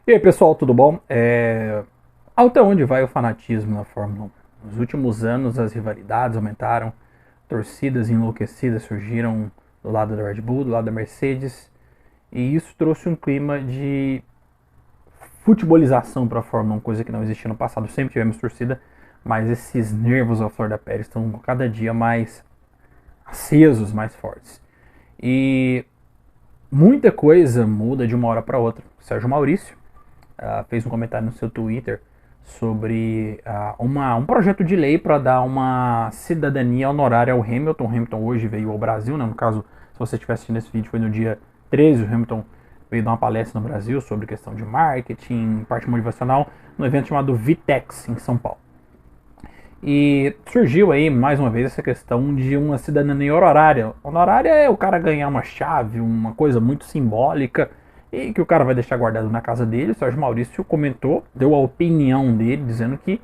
E aí, pessoal, tudo bom? Até onde vai o fanatismo na Fórmula 1? Nos últimos anos, as rivalidades aumentaram, torcidas enlouquecidas surgiram do lado da Red Bull, do lado da Mercedes, e isso trouxe um clima de futebolização para a Fórmula 1, coisa que não existia no passado. Sempre tivemos torcida, mas esses nervos ao flor da pele estão cada dia mais acesos, mais fortes. E muita coisa muda de uma hora para outra. Sérgio Maurício fez um comentário no seu Twitter sobre um projeto de lei para dar uma cidadania honorária ao Hamilton. O Hamilton hoje veio ao Brasil, né? No caso, se você estiver assistindo esse vídeo, foi no dia 13, o Hamilton veio dar uma palestra no Brasil sobre questão de marketing, parte motivacional, no evento chamado Vitex, em São Paulo. E surgiu aí, mais uma vez, essa questão de uma cidadania honorária. Honorária é o cara ganhar uma chave, uma coisa muito simbólica, e que o cara vai deixar guardado na casa dele. O Sérgio Maurício comentou, deu a opinião dele, dizendo que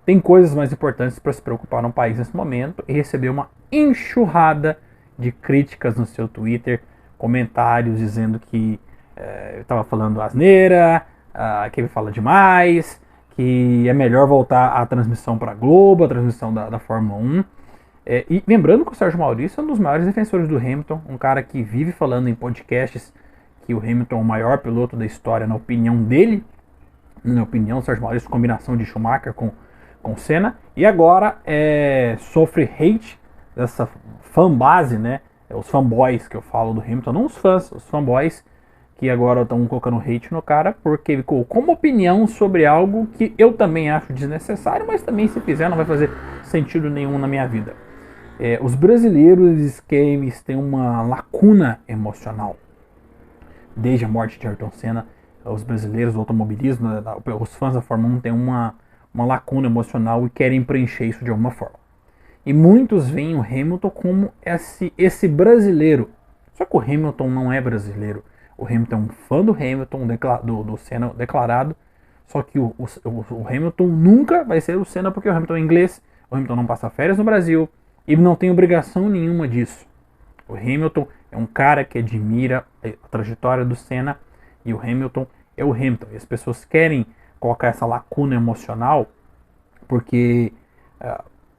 tem coisas mais importantes para se preocupar no país nesse momento, e recebeu uma enxurrada de críticas no seu Twitter, comentários dizendo que estava falando asneira, que ele fala demais, que é melhor voltar a transmissão para a Globo, a transmissão da Fórmula 1. E lembrando que o Sérgio Maurício é um dos maiores defensores do Hamilton, um cara que vive falando em podcasts que o Hamilton é o maior piloto da história, na opinião dele. Na opinião, o Sérgio Maurício, combinação de Schumacher com Senna. E agora sofre hate dessa fanbase, né? Os fanboys que eu falo do Hamilton, não os fãs, os fanboys que agora estão colocando hate no cara porque ele colocou uma opinião sobre algo que eu também acho desnecessário, mas também se fizer não vai fazer sentido nenhum na minha vida. Os brasileiros eles têm uma lacuna emocional. Desde a morte de Ayrton Senna, os brasileiros do automobilismo, os fãs da Fórmula 1 têm uma lacuna emocional e querem preencher isso de alguma forma. E muitos veem o Hamilton como esse brasileiro. Só que o Hamilton não é brasileiro. O Hamilton é um fã do Hamilton, do Senna declarado. Só que o Hamilton nunca vai ser o Senna porque o Hamilton é inglês. O Hamilton não passa férias no Brasil. Ele não tem obrigação nenhuma disso. O Hamilton é um cara que admira a trajetória do Senna. E o Hamilton é o Hamilton. E as pessoas querem colocar essa lacuna emocional porque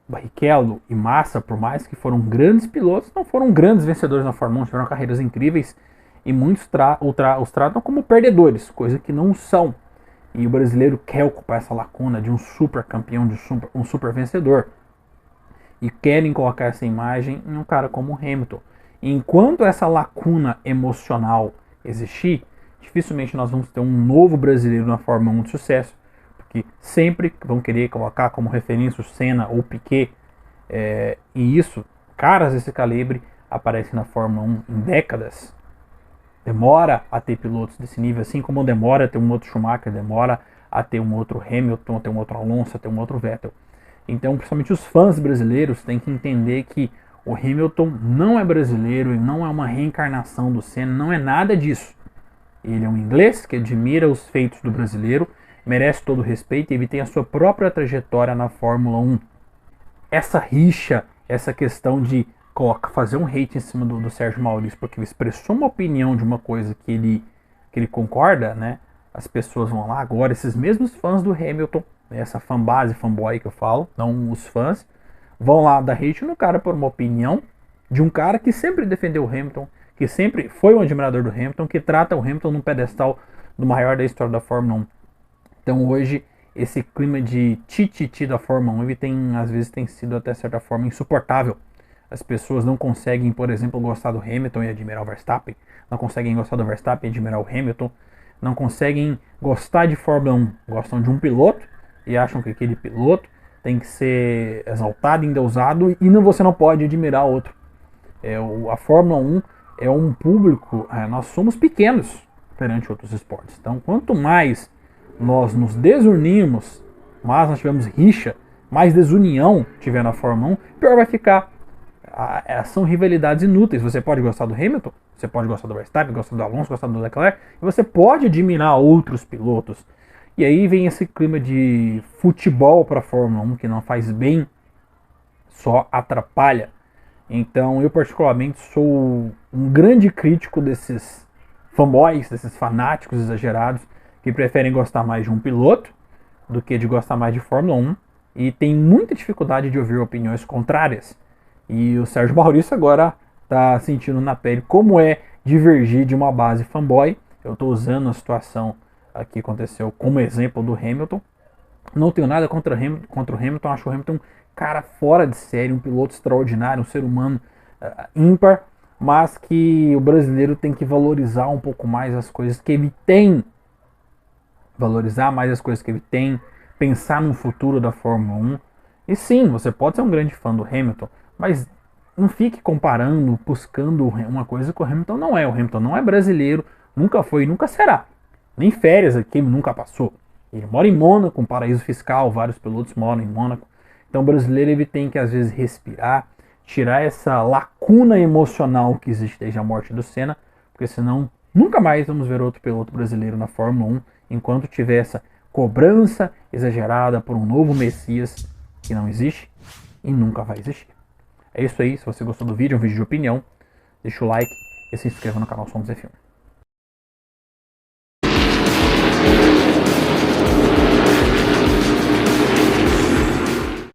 Barrichello e Massa, por mais que foram grandes pilotos, não foram grandes vencedores na Fórmula 1, tiveram carreiras incríveis e muitos os tratam como perdedores, coisa que não são. E o brasileiro quer ocupar essa lacuna de um super campeão, de um super vencedor. E querem colocar essa imagem em um cara como o Hamilton. E enquanto essa lacuna emocional existir, dificilmente nós vamos ter um novo brasileiro na Fórmula 1 de sucesso, porque sempre vão querer colocar como referência o Senna ou o Piquet, e isso, caras desse calibre aparecem na Fórmula 1 em décadas. Demora a ter pilotos desse nível, assim como demora a ter um outro Schumacher, demora a ter um outro Hamilton, a ter um outro Alonso, a ter um outro Vettel. Então, principalmente os fãs brasileiros têm que entender que o Hamilton não é brasileiro, ele não é uma reencarnação do Senna, não é nada disso. Ele é um inglês que admira os feitos do brasileiro, merece todo o respeito e ele tem a sua própria trajetória na Fórmula 1. Essa rixa, essa questão de fazer um hate em cima do Sérgio Maurício porque ele expressou uma opinião de uma coisa que ele concorda, né? As pessoas vão lá agora, esses mesmos fãs do Hamilton, né, essa fanbase, fanboy que eu falo, não os fãs, vão lá dar hate no cara por uma opinião de um cara que sempre defendeu o Hamilton, que sempre foi um admirador do Hamilton, que trata o Hamilton num pedestal do maior da história da Fórmula 1. Então hoje esse clima de tititi da Fórmula 1 ele às vezes tem sido até certa forma insuportável. As pessoas não conseguem, por exemplo, gostar do Hamilton e admirar o Verstappen, não conseguem gostar do Verstappen e admirar o Hamilton, não conseguem gostar de Fórmula 1, gostam de um piloto e acham que aquele piloto tem que ser exaltado, endeusado e você não pode admirar outro. A Fórmula 1 é um público, nós somos pequenos perante outros esportes. Então, quanto mais nós nos desunimos, mais nós tivermos rixa, mais desunião tiver na Fórmula 1, pior vai ficar. São rivalidades inúteis. Você pode gostar do Hamilton, você pode gostar do Verstappen, gostar do Alonso, gostar do Leclerc, e você pode admirar outros pilotos. E aí vem esse clima de futebol para a Fórmula 1 que não faz bem, só atrapalha. Então eu particularmente sou um grande crítico desses fanboys, desses fanáticos exagerados que preferem gostar mais de um piloto do que de gostar mais de Fórmula 1 e tem muita dificuldade de ouvir opiniões contrárias. E o Sérgio Maurício agora está sentindo na pele como é divergir de uma base fanboy. Eu estou usando a situação que aconteceu como exemplo do Hamilton. Não tenho nada contra o Hamilton, acho o Hamilton um cara fora de série, um piloto extraordinário, um ser humano ímpar, mas que o brasileiro tem que valorizar um pouco mais as coisas que ele tem, valorizar mais as coisas que ele tem, pensar no futuro da Fórmula 1. E sim, você pode ser um grande fã do Hamilton, mas não fique comparando, buscando uma coisa que o Hamilton não é. O Hamilton não é brasileiro, nunca foi e nunca será. Nem férias aqui ele nunca passou. Ele mora em Mônaco, um paraíso fiscal, vários pilotos moram em Mônaco. Então o brasileiro ele tem que às vezes respirar, tirar essa lacuna emocional que existe desde a morte do Senna, porque senão nunca mais vamos ver outro piloto brasileiro na Fórmula 1 enquanto tiver essa cobrança exagerada por um novo Messias que não existe e nunca vai existir. É isso aí, se você gostou do vídeo, é um vídeo de opinião, deixa o like e se inscreva no canal Somos F1.